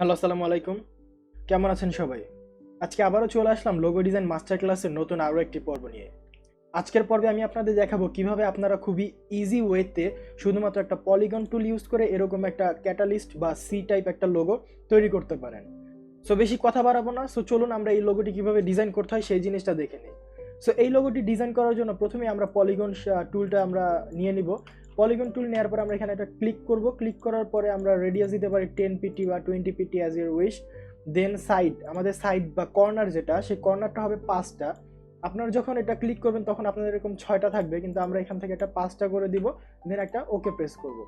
Hello, আসসালামু আলাইকুম। কেমন আছেন সবাই? আজকে আবারও চলে আসলাম লোগো ডিজাইন মাস্টার ক্লাসের নতুন আরও একটি পর্ব নিয়ে। আজকের পর্বে আমি আপনাদের দেখাবো কিভাবে আপনারা খুবই ইজি ওয়েতে শুধুমাত্র একটা পলিগন টুল ইউজ করে এরকম একটা ক্যাটালিস্ট বা সি টাইপ একটা লোগো তৈরি করতে পারেন। সো বেশি কথা বাড়াবো না, সো চলুন আমরা এই লোগোটি কিভাবে ডিজাইন করতে হয় সেই জিনিসটা দেখে নিই। সো এই লোগোটি ডিজাইন করার জন্য প্রথমে আমরা পলিগন টুলটা আমরা নিয়ে নিব। পলিগন টুল নেওয়ার পর আমরা এখানে একটা ক্লিক করব। ক্লিক করার পরে আমরা রেডিয়াস দিতে পারি 10 পিটি বা 20 PT as your wish. Then side, আমাদের সাইড বা কর্নার যেটা, সেই কর্নারটা হবে 5টা। আপনারা যখন এটা ক্লিক করবেন তখন আপনাদের এরকম 6টা থাকবে, কিন্তু আমরা এখান থেকে একটা 5টা করে দিব। দেন একটা ওকে প্রেস করব।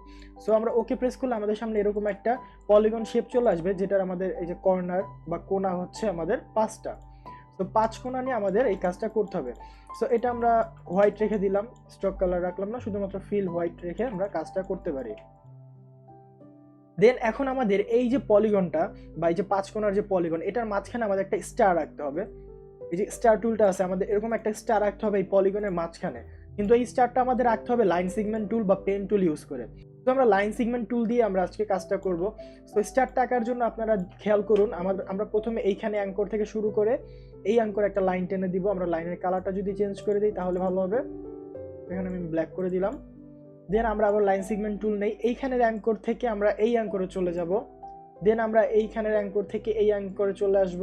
সো আমরা ওকে প্রেস করলে আমাদের সামনে এরকম একটা পলিগন শেপ চলে আসবে, যেটার আমাদের এই যে কর্নার বা কোণা হচ্ছে আমাদের 5টা। তো 5 কোণা নিয়ে আমাদের এই কাজটা করতে হবে। সো এটা আমরা হোয়াইট রেখে দিলাম, স্টক কালার রাখলাম না, শুধুমাত্র ফিল হোয়াইট রেখে আমরা কাজটা করতে পারি। দেন এখন আমাদের এই যে পলিগনটা বা এই যে 5 কোণার যে পলিগন, এটার মাঝখানে আমাদের একটা স্টার রাখতে হবে। এই যে স্টার টুলটা আছে, আমাদের এরকম একটা স্টার রাখতে হবে এই পলিগনের মাঝখানে। কিন্তু এই স্টারটা আমাদের রাখতে হবে লাইন সেগমেন্ট টুল বা পেন টুল ইউজ করে। তো আমরা লাইন সেগমেন্ট টুল দিয়ে আমরা আজকে কাজটা করব। সো স্টারটা আঁকার জন্য আপনারা খেয়াল করুন, আমরা প্রথমে এইখানে অ্যাঙ্কর থেকে শুরু করে এই অ্যাঙ্কর একটা লাইন টেনে দিব। আমরা লাইনের কালারটা যদি চেঞ্জ করে দিই তাহলে ভালো হবে। এখানে আমি ব্ল্যাক করে দিলাম। দেন আমরা আবার লাইন সেগমেন্ট টুল নেই, এইখানের অ্যাঙ্কর থেকে আমরা এই অ্যাঙ্করে চলে যাব। দেন আমরা এইখানের অ্যাঙ্কর থেকে এই অ্যাঙ্করে চলে আসব।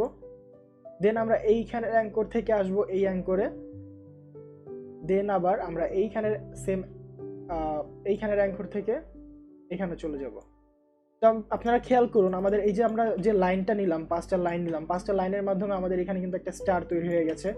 দেন আমরা এইখানের অ্যাঙ্কর থেকে আসব এই অ্যাঙ্করে। দেন আবার আমরা এইখানের সেম এইখানের অ্যাঙ্কর থেকে এখানে চলে যাব। তো আপনারা খেয়াল করুন, আমাদের এই যে আমরা যে লাইনটা নিলাম, 5টা লাইন নিলাম, 5টা লাইনের মাধ্যমে আমাদের এখানে কিন্তু একটা স্টার তৈরি হয়ে গেছে।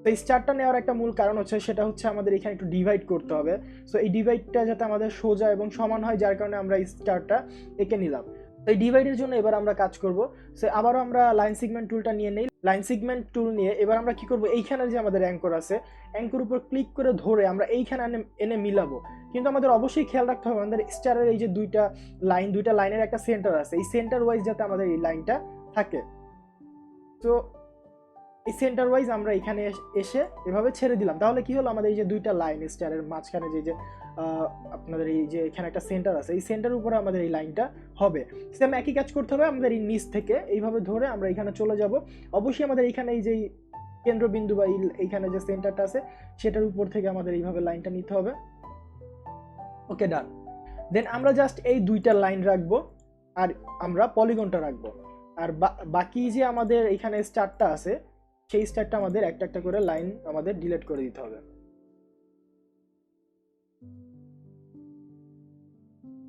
তো এই স্টারটা নেওয়ার একটা মূল কারণ হচ্ছে, সেটা হচ্ছে আমাদের এখানে একটু ডিভাইড করতে হবে। সো এই ডিভাইডটা যাতে আমাদের সোজা এবং সমান হয়, যার কারণে আমরা এই স্টারটা এঁকে নিলাম। তো এই ডিভাইডের জন্য এবার আমরা কাজ করব। সো আবারও আমরা লাইন সেগমেন্ট টুলটা নিয়ে নেই। লাইন সেগমেন্ট টুল নিয়ে এবার আমরা কি করব, এইখানে যে আমাদের অ্যাঙ্কর আছে, অ্যাঙ্কর উপর ক্লিক করে ধরে আমরা এইখানে এনে মিলাবো। কিন্তু আমাদের অবশ্যই খেয়াল রাখতে হবে আমাদের স্টারের এই যে দুইটা লাইনের একটা সেন্টার আছে, এই সেন্টার ওয়াইজ যাতে আমাদের এই লাইনটা থাকে। তো এই সেন্টার ওয়াইজ আমরা এখানে এসে এভাবে ছেড়ে দিলাম। তাহলে কি হলো, আমাদের এই যে দুইটা লাইন স্টারের মাঝখানে যে আপনাদের এই যে এখানে একটা সেন্টার আছে, এই সেন্টার উপরে আমাদের এই লাইনটা হবে। সেম একই কাজ করতে হবে, আমাদের এই নিচ থেকে এইভাবে ধরে আমরা এখানে চলে যাব। অবশ্যই আমাদের এখানে এই যে কেন্দ্রবিন্দু বা এইখানে যে সেন্টারটা আছে সেটার উপর থেকে আমাদের এইভাবে লাইনটা নিতে হবে। ওকে, ডান। দেন আমরা জাস্ট এই দুইটা লাইন রাখবো আর আমরা পলিগনটা রাখবো। আর বাকি যে আমাদের এখানে স্টারটা আছে, সেই স্টারটা আমাদের একটা একটা করে লাইন আমাদের ডিলিট করে দিতে হবে।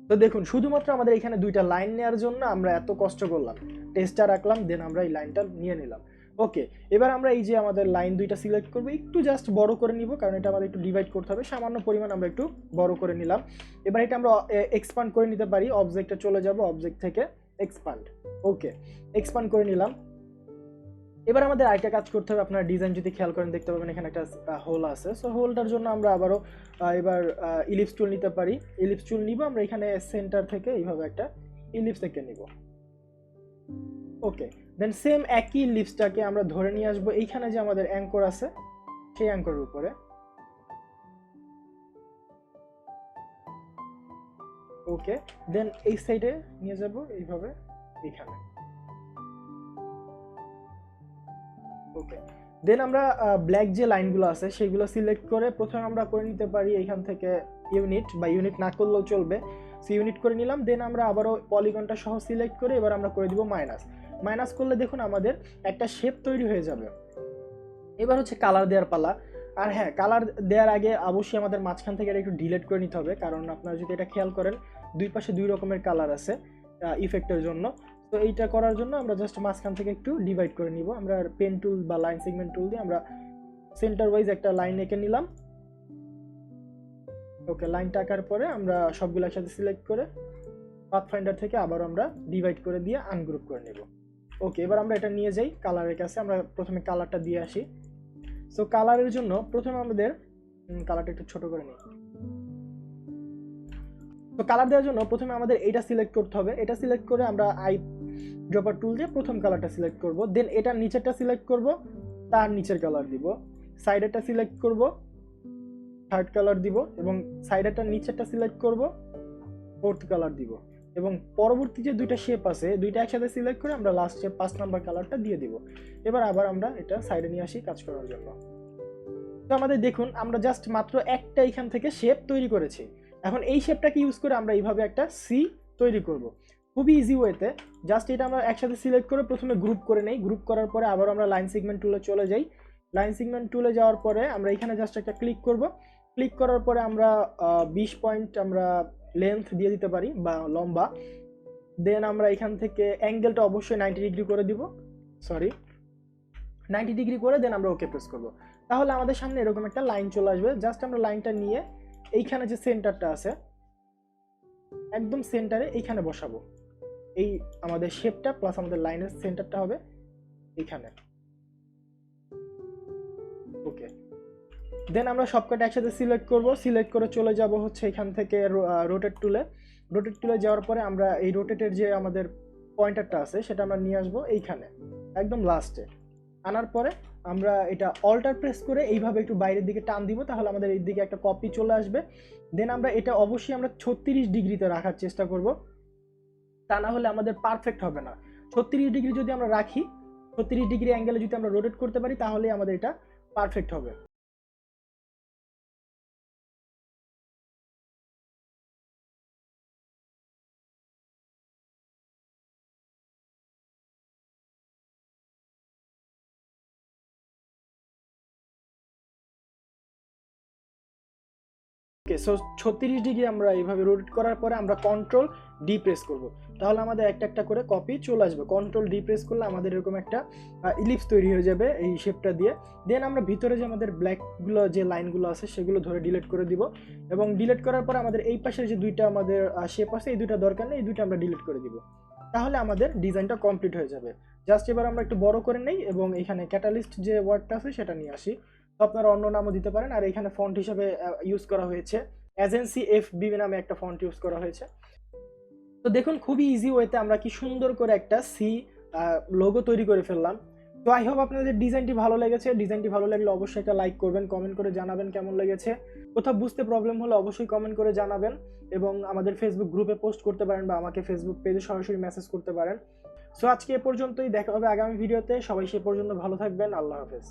তো দেখুন, শুধুমাত্র আমাদের এখানে দুইটা লাইন নেওয়ার জন্য আমরা এত কষ্ট করলাম, টেস্টটা রাখলাম, দেন আমরা এই লাইনটা নিয়ে নিলাম। ওকে, এবার আমরা এই যে আমাদের লাইন দুইটা সিলেক্ট করবো, একটু জাস্ট বড় করে নিব, কারণ এটা আমাদের একটু ডিভাইড করতে হবে, সামান্য পরিমাণ আমরা একটু বড় করে নিলাম। এবার এটা আমরা এক্সপান্ড করে নিতে পারি, অবজেক্টে চলে যাব, অবজেক্ট থেকে এক্সপান্ড। ওকে, এক্সপান্ড করে নিলাম। এবার আমাদের আরেকটা কাজ করতে হবে, আপনারা ডিজাইন যদি খেয়াল করেন দেখতে পাবেন এখানে একটা হোল আছে। সো হোলটার জন্য আমরা আবারও এবার ইলিপস টুল নিতে পারি। ইলিপস টুল নিব, আমরা এখানে সেন্টার থেকে এইভাবে একটা ইলিপস এঁকে নিব। ওকে, দেন সেম একই ইলিপসটাকে আমরা ধরে নিয়ে আসবো এইখানে যে আমাদের অ্যাঙ্কর আছে সেই অ্যাঙ্করের উপরে। ওকে, দেন এই সাইডে নিয়ে যাব এইভাবে এইখানে। ওকে, দেন আমরা ব্ল্যাক যে লাইনগুলো আছে সেগুলো সিলেক্ট করে প্রথমে আমরা করে নিতে পারি এইখান থেকে ইউনিট, বা ইউনিট না করলেও চলবে। সো ইউনিট করে নিলাম। দেন আমরা আবারও পলিগনটা সহ সিলেক্ট করে এবার আমরা করে দিব মাইনাস। মাইনাস করলে দেখুন আমাদের একটা শেপ তৈরি হয়ে যাবে। এবার হচ্ছে কালার দেওয়ার পালা। আর হ্যাঁ, কালার দেওয়ার আগে অবশ্যই আমাদের মাঝখান থেকে এটা একটু ডিলিট করে নিতে হবে, কারণ আপনারা যদি এটা খেয়াল করেন দুই পাশে দুই রকমের কালার আছে ইফেক্টের জন্য। তো এইটা করার জন্য আমরা জাস্ট মাঝখান থেকে একটু ডিভাইড করে নিব। আমরা পেন টুল বা লাইন সেগমেন্ট টুল দিয়ে আমরা সেন্টার ওয়াইজ একটা লাইন এঁকে নিলাম। ওকে, লাইনটা আঁকার পরে আমরা সবগুলো একসাথে সিলেক্ট করে পাথফাইন্ডার থেকে আবার আমরা ডিভাইড করে দিয়ে আনগ্রুপ করে নেব। ওকে, এবার আমরা এটা নিয়ে যাই কালারের কাছে। আমরা প্রথমে কালারটা দিয়ে আসি। সো কালারের জন্য প্রথমে আমাদের কালারটা একটু ছোট করে নিই। তো কালার দেওয়ার জন্য প্রথমে আমাদের এটা সিলেক্ট করতে হবে। এটা সিলেক্ট করে আমরা আই ড্রপার টুল দিয়ে প্রথম কালারটা সিলেক্ট করব। দেন এটার নিচেরটা সিলেক্ট করব, তার নিচের কালার দিব। সাইডেরটা সিলেক্ট করব, থার্ড কালার দিব, এবং সাইডেরটা নিচেরটা সিলেক্ট করব, ফোর্থ কালার দিব। এবং পরবর্তী যে দুইটা শেপ আছে দুইটা একসাথে সিলেক্ট করে আমরা লাস্টে 5 নাম্বার কালারটা দিয়ে দিব। এবার আবার আমরা এটা সাইডে নিয়ে আসি কাজ করার জন্য। তো আমাদের দেখুন আমরা জাস্ট মাত্র একটা এখান থেকে শেপ তৈরি করেছি। এখন এই শেপটাকে ইউজ করে আমরা এইভাবে একটা সি তৈরি করব খুবই ইজি ওয়েতে। জাস্ট এটা আমরা একসাথে সিলেক্ট করে প্রথমে গ্রুপ করে নেই, গ্রুপ করার পরে আবার আমরা লাইন সেগমেন্ট টুলে চলে যাই। লাইন সেগমেন্ট টুলে যাওয়ার পরে আমরা এখানে জাস্ট একটা ক্লিক করব। ক্লিক করার পরে আমরা 20 পয়েন্ট আমরা লেন্থ দিয়ে দিতে পারি বা লম্বা। দেন আমরা এখান থেকে অ্যাঙ্গেলটা অবশ্যই 90 ডিগ্রি করে দিব, 90 ডিগ্রি করে দেন আমরা ওকে প্রেস করব। তাহলে আমাদের সামনে এরকম একটা লাইন চলে আসবে। জাস্ট আমরা লাইনটা নিয়ে এইখানে যে সেন্টারটা আছে একদম সেন্টারে এইখানে বসাবো। এই আমাদের শেপটা প্লাস আমাদের লাইনের সেন্টারটা হবে এইখানে। ওকে, দেন আমরা সবকটা একসাথে সিলেক্ট করব। সিলেক্ট করে চলে যাব হচ্ছে এখান থেকে রোটেট টুলে। রোটেট টুলে যাওয়ার পরে আমরা এই রোটেটের যে আমাদের পয়েন্টারটা আছে সেটা আমরা নিয়ে আসবো এইখানে একদম লাস্টে। আনার পরে আমরা এটা অল্টার প্রেস করে এইভাবে একটু বাইরের দিকে টান দিব, তাহলে আমাদের এই দিকে একটা কপি চলে আসবে। দেন আমরা এটা অবশ্যই আমরা 36 ডিগ্রিতে রাখার চেষ্টা করব, তা না হলে আমাদের পারফেক্ট হবে না। 36 ডিগ্রি যদি আমরা রাখি, 36 ডিগ্রি অ্যাঙ্গেলে যদি আমরা রোটেট করতে পারি তাহলে আমাদের এটা পারফেক্ট হবে। ওকে, সো 36 ডিগ্রি আমরা এইভাবে রোটেট করার পরে আমরা কন্ট্রোল ডি প্রেস করব, তাহলে আমাদের একটা একটা করে কপি চলে আসবে। কন্ট্রোল ডি প্রেস করলে আমাদের এরকম একটা ইলিপস তৈরি হয়ে যাবে এই শেপটা দিয়ে। দেন আমরা ভিতরে যে আমাদের ব্ল্যাকগুলো যে লাইনগুলো আছে সেগুলো ধরে ডিলিট করে দিব, এবং ডিলিট করার পর আমাদের এই পাশের যে দুইটা আমাদের শেপ আছে এই দুইটা দরকার নেই, এই দুইটা আমরা ডিলিট করে দিব। তাহলে আমাদের ডিজাইনটা কমপ্লিট হয়ে যাবে। জাস্ট এবার আমরা একটু বড় করে নেই এবং এখানে ক্যাটালিস্ট যে ওয়ার্ডটা আছে সেটা নিয়ে আসি। তো আপনারা অন্য নামও দিতে পারেন। আর এখানে ফন্ট হিসেবে ইউজ করা হয়েছে এজেন্সি এফবিবি নামে একটা ফন্ট ইউজ করা হয়েছে। তো দেখুন খুবই ইজি ওয়েতে আমরা কি সুন্দর করে একটা সি লোগো তৈরি করে ফেললাম। তো আই হোপ আপনাদের ডিজাইনটি ভালো লেগেছে। ডিজাইনটি ভালো লাগলে অবশ্যই একটা লাইক করবেন, কমেন্ট করে জানাবেন কেমন লেগেছে। কোথাও বুঝতে প্রবলেম হলে অবশ্যই কমেন্ট করে জানাবেন, এবং আমাদের ফেসবুক গ্রুপে পোস্ট করতে পারেন বা আমাকে ফেসবুক পেজে সরাসরি মেসেজ করতে পারেন। সো আজকে এ পর্যন্তই, দেখা হবে আগামী ভিডিওতে। সবাই সে পর্যন্ত ভালো থাকবেন। আল্লাহ হাফেজ।